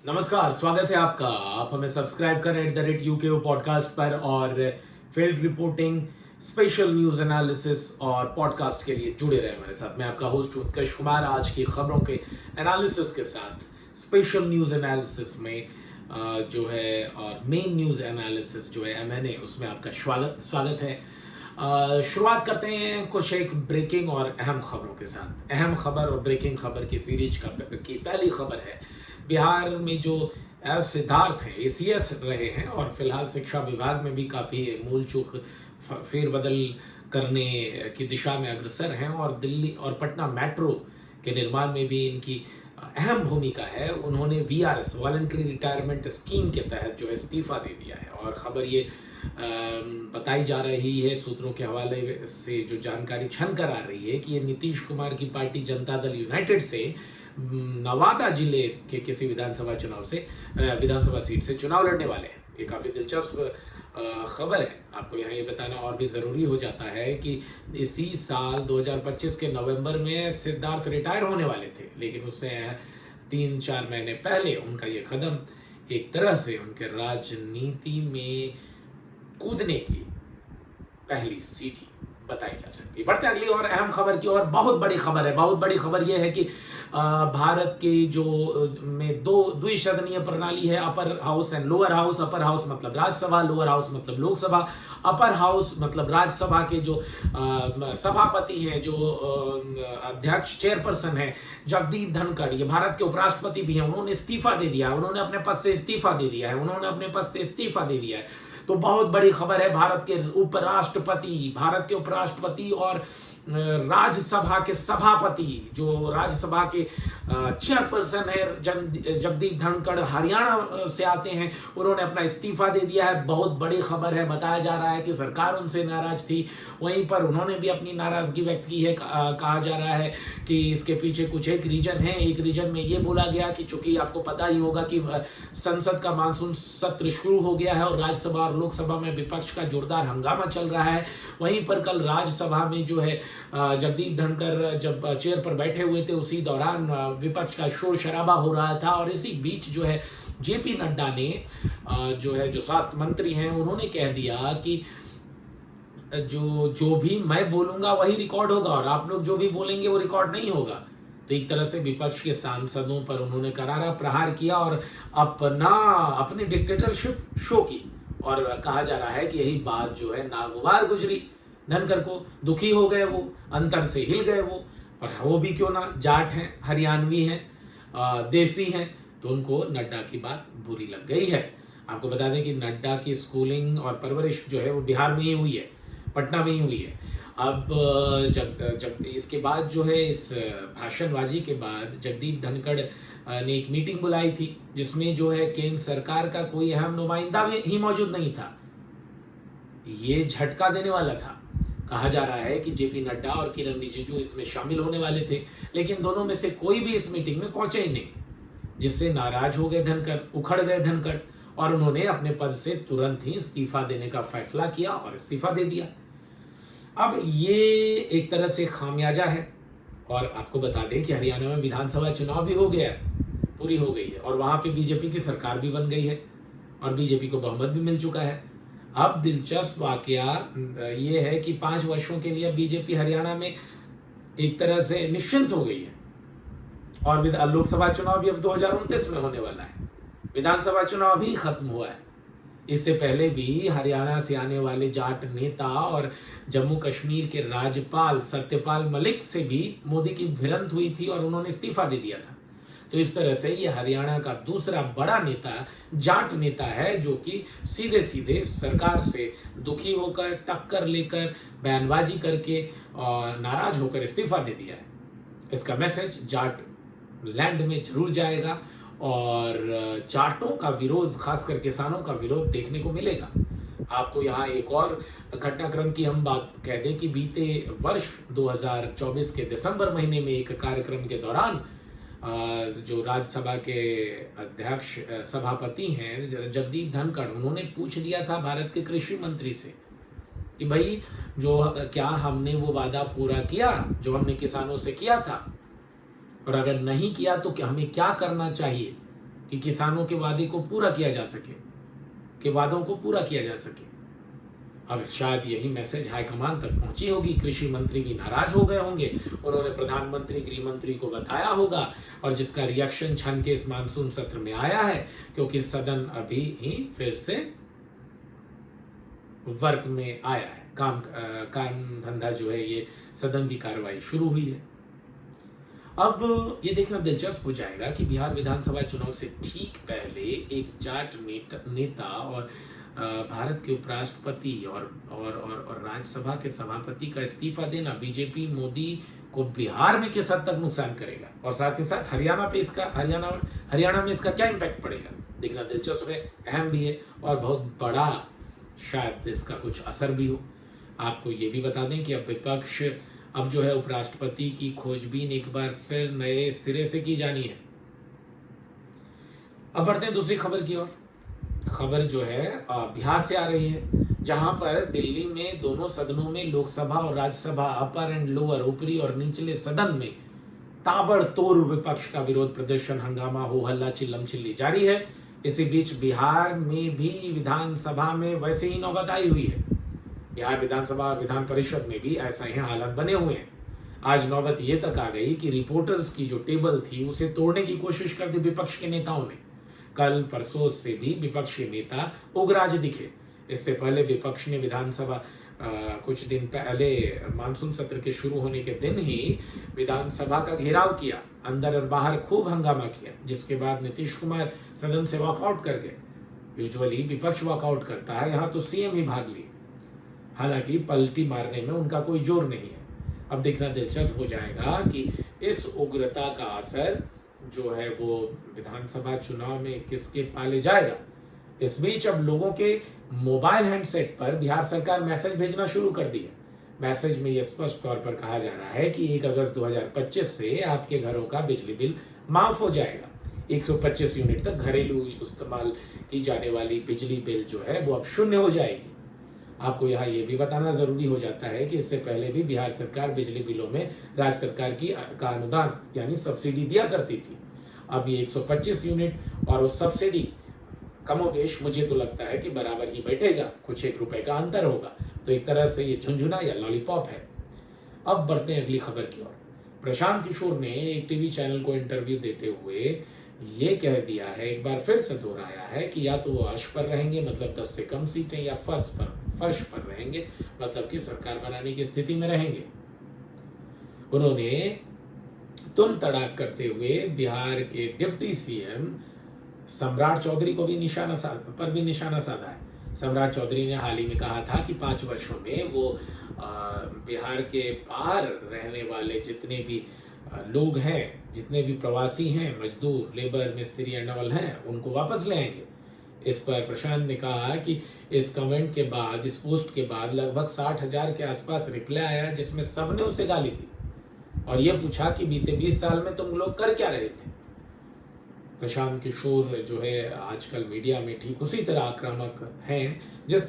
नमस्कार, स्वागत है आपका। आप हमें सब्सक्राइब करें @UKO पॉडकास्ट पर और field reporting, special news analysis और पॉडकास्ट के लिए जुड़े रहे हमारे साथ। मैं आपका होस्ट उत्कर्ष कुमार आज की खबरों के एनालिसिस के साथ स्पेशल न्यूज़ एनालिसिस में जो है और मेन न्यूज़ एनालिसिस जो है MNA उसमें आपका स्वागत है। शुरुआत करते हैं कुछ एक ब्रेकिंग और अहम खबरों के साथ। अहम खबर और ब्रेकिंग खबर की सीरीज की पहली खबर है बिहार में जो सिद्धार्थ हैं ACS रहे हैं और फिलहाल शिक्षा विभाग में भी काफ़ी मूल चूक फेरबदल करने की दिशा में अग्रसर हैं और दिल्ली और पटना मेट्रो के निर्माण में भी इनकी अहम भूमिका है। उन्होंने VRS वॉलंटरी रिटायरमेंट स्कीम के तहत जो इस्तीफा दे दिया है और ख़बर ये बताई जा रही है सूत्रों के हवाले से जो जानकारी छन कर आ रही है कि ये नीतीश कुमार की पार्टी जनता दल यूनाइटेड से नवादा जिले के किसी विधानसभा सीट से चुनाव लड़ने वाले हैं। ये काफ़ी दिलचस्प खबर है। आपको यहाँ ये बताना और भी ज़रूरी हो जाता है कि इसी साल 2025 के नवंबर में सिद्धार्थ रिटायर होने वाले थे, लेकिन उससे 3-4 महीने पहले उनका ये कदम एक तरह से उनके राजनीति में कूदने की पहली सीढ़ी बताई जा सकती है। बढ़ते अगली और अहम खबर की और बहुत बड़ी खबर है। बहुत बड़ी खबर यह है कि भारत के जो में दो द्विसदनीय प्रणाली है, upper house and lower house. Upper house मतलब राज्यसभा, लोअर हाउस मतलब लोकसभा। अपर हाउस मतलब राज्यसभा के जो सभापति हैं, जो अध्यक्ष चेयरपर्सन है जगदीप धनखड़, ये भारत के उपराष्ट्रपति भी हैं, उन्होंने इस्तीफा दे दिया है। उन्होंने अपने पद से इस्तीफा दे दिया है। तो बहुत बड़ी खबर है। भारत के उपराष्ट्रपति और राज्यसभा के सभापति, जो राज्यसभा के चेयरपर्सन है जगदीप धनखड़, हरियाणा से आते हैं, उन्होंने अपना इस्तीफा दे दिया है। बहुत बड़ी खबर है। बताया जा रहा है कि सरकार उनसे नाराज थी, वहीं पर उन्होंने भी अपनी नाराजगी व्यक्त की है। कहा जा रहा है कि इसके पीछे कुछ एक रीजन है। एक रीजन में ये बोला गया कि चूंकि आपको पता ही होगा कि संसद का मानसून सत्र शुरू हो गया है और राज्यसभा और लोकसभा में विपक्ष का जोरदार हंगामा चल रहा है। वहीं पर कल राज्यसभा में जो है जगदीप धनखड़ जब चेयर पर बैठे हुए थे, उसी दौरान विपक्ष का शोर शराबा हो रहा था और इसी बीच जो है JP नड्डा ने जो स्वास्थ्य मंत्री हैं, उन्होंने कह दिया कि जो भी मैं बोलूंगा वही रिकॉर्ड होगा और आप लोग जो भी बोलेंगे वो रिकॉर्ड नहीं होगा। तो एक तरह से विपक्ष के सांसदों पर उन्होंने करारा प्रहार किया और अपनी डिक्टेटरशिप शो की। और कहा जा रहा है कि यही बात जो है नागवार गुजरी धनखड़ को, दुखी हो गए वो, अंतर से हिल गए वो। और वो भी क्यों ना, जाट हैं, हरियाणवी हैं, देसी हैं, तो उनको नड्डा की बात बुरी लग गई है। आपको बता दें कि नड्डा की स्कूलिंग और परवरिश जो है वो बिहार में ही हुई है, पटना में ही हुई है। अब जब इसके बाद जो है, इस भाषणबाजी के बाद जगदीप धनखड़ ने एक मीटिंग बुलाई थी जिसमें जो है केंद्र सरकार का कोई अहम नुमाइंदा ही मौजूद नहीं था। ये झटका देने वाला था। कहा जा रहा है कि JP नड्डा और किरण रिजिजू इसमें शामिल होने वाले थे, लेकिन दोनों में से कोई भी इस मीटिंग में पहुंचे ही नहीं, जिससे नाराज हो गए धनखड़, उखड़ गए धनखड़ और उन्होंने अपने पद से तुरंत ही इस्तीफा देने का फैसला किया और इस्तीफा दे दिया। अब ये एक तरह से खामियाजा है। और आपको बता दें कि हरियाणा में विधानसभा चुनाव भी हो गया है, पूरी हो गई है और वहां पे BJP की सरकार भी बन गई है और BJP को बहुमत भी मिल चुका है। अब दिलचस्प वाकया ये है कि 5 वर्षों के लिए BJP हरियाणा में एक तरह से निश्चिंत हो गई है और लोकसभा चुनाव भी अब 2029 में होने वाला है। विधानसभा चुनाव भी खत्म हुआ है। इससे पहले भी हरियाणा से आने वाले जाट नेता और जम्मू कश्मीर के राज्यपाल सत्यपाल मलिक से भी मोदी की भिड़ंत हुई थी और उन्होंने इस्तीफा दे दिया था। तो इस तरह से ये हरियाणा का दूसरा बड़ा नेता जाट नेता है जो कि सीधे सीधे सरकार से दुखी होकर, टक्कर लेकर, बयानबाजी करके और नाराज होकर इस्तीफा दे दिया है। इसका मैसेज जाट लैंड में जरूर जाएगा और जाटों का विरोध, खासकर किसानों का विरोध देखने को मिलेगा। आपको यहाँ एक और घटनाक्रम की हम बात कह दें कि बीते वर्ष 2024 के दिसंबर महीने में एक कार्यक्रम के दौरान जो राज्यसभा के अध्यक्ष सभापति हैं जगदीप धनखड़, उन्होंने पूछ लिया था भारत के कृषि मंत्री से कि भाई क्या हमने वो वादा पूरा किया जो हमने किसानों से किया था, और अगर नहीं किया तो हमें क्या करना चाहिए। कि किसानों के वादे को पूरा किया जा सके, के वादों को पूरा किया जा सके। अब शायद यही मैसेज हाईकमान तक पहुंची होगी। कृषि मंत्री भी नाराज हो गए होंगे, उन्होंने प्रधानमंत्री गृह मंत्री को बताया होगा, और जिसका रिएक्शन छन के इस मानसून सत्र में आया है, क्योंकि सदन अभी ही फिर से वर्क में आया है, काम धंधा जो है ये सदन की कार्रवाई शुरू हुई है। अब ये देखना दिलचस्प हो जाएगा कि बिहार विधानसभा चुनाव से ठीक पहले एक जाट नेता और भारत के उपराष्ट्रपति और राज्यसभा के सभापति का इस्तीफा देना बीजेपी मोदी को बिहार में किस हद तक नुकसान करेगा, और साथ ही साथ हरियाणा में इसका क्या इम्पैक्ट पड़ेगा, देखना दिलचस्प है, अहम भी है, और बहुत बड़ा शायद इसका कुछ असर भी हो। आपको ये भी बता दें कि अब विपक्ष अब जो है उपराष्ट्रपति की खोजबीन एक बार फिर नए सिरे से की जानी है। अब बढ़ते हैं दूसरी खबर की ओर। खबर जो है बिहार से आ रही है, जहां पर दिल्ली में दोनों सदनों में, लोकसभा और राज्यसभा, अपर एंड लोअर, ऊपरी और निचले सदन में ताबड़तोड़ विपक्ष का विरोध प्रदर्शन, हंगामा, हो हल्ला, चिल्लम चिल्ली जारी है। इसी बीच बिहार में भी विधानसभा में वैसे ही नौबत आई हुई है। बिहार विधानसभा विधान परिषद में भी ऐसा ही हालात बने हुए हैं। आज नौबत ये तक आ गई कि रिपोर्टर्स की जो टेबल थी उसे तोड़ने की कोशिश कर दी विपक्ष के नेताओं ने। कल परसों से भी विपक्ष के नेता उग्राज दिखे। इससे पहले विपक्ष ने विधानसभा कुछ दिन पहले मानसून सत्र के शुरू होने के दिन ही विधानसभा का घेराव किया, अंदर और बाहर खूब हंगामा किया, जिसके बाद नीतीश कुमार सदन से वॉकआउट कर गए। यूजुअली विपक्ष वॉकआउट करता है, यहाँ तो सीएम ही भाग लिए। हालांकि पलटी मारने में उनका कोई जोर नहीं है। अब देखना दिलचस्प हो जाएगा कि इस उग्रता का असर जो है वो विधानसभा चुनाव में किसके पाले जाएगा। इस बीच अब लोगों के मोबाइल हैंडसेट पर बिहार सरकार मैसेज भेजना शुरू कर दी है। मैसेज में यह स्पष्ट तौर पर कहा जा रहा है कि 1 अगस्त 2025 से आपके घरों का बिजली बिल माफ हो जाएगा। 125 यूनिट तक घरेलू इस्तेमाल की जाने वाली बिजली बिल जो है वो अब शून्य हो जाएगी। आपको यहाँ ये भी बताना जरूरी हो जाता है कि इससे पहले भी बिहार सरकार बिजली बिलों में राज्य सरकार का अनुदान यानी सब्सिडी दिया करती थी। अब ये 125 यूनिट और उस सब्सिडी कमोबेश मुझे तो लगता है कि बराबर ही बैठेगा, कुछ एक रुपए का अंतर होगा। तो एक तरह से ये झुंझुना या लॉलीपॉप है। अब बढ़ते हैं अगली खबर की ओर। प्रशांत किशोर ने एक टीवी चैनल को इंटरव्यू देते हुए ये कह दिया है, एक बार फिर से दोहराया है कि या तो वो अर्श पर रहेंगे मतलब 10 से कम सीटें, या फर्श पर रहेंगे मतलब कि सरकार बनाने की स्थिति में रहेंगे। उन्होंने तुम तड़ाक करते हुए बिहार के डिप्टी सीएम सम्राट चौधरी को भी निशाना साधा है। सम्राट चौधरी ने हाल ही में कहा था कि 5 वर्षों में वो बिहार के बाहर रहने वाले जितने भी लोग हैं, जितने भी प्रवासी हैं, मजदूर, लेबर, मिस्त्री एंड ऑल हैं, उनको वापस ले आएंगे। इस पर प्रशांत ने कहा कि इस कमेंट के बाद, इस पोस्ट के बाद लगभग 60,000 के आसपास रिप्लाई आया, जिसमें सबने उसे गाली दी और ये पूछा कि बीते 20 साल में तुम लोग कर क्या रहे थे। प्रशांत किशोर जो है आजकल मीडिया में ठीक उसी तरह आक्रामक हैं जिस तरह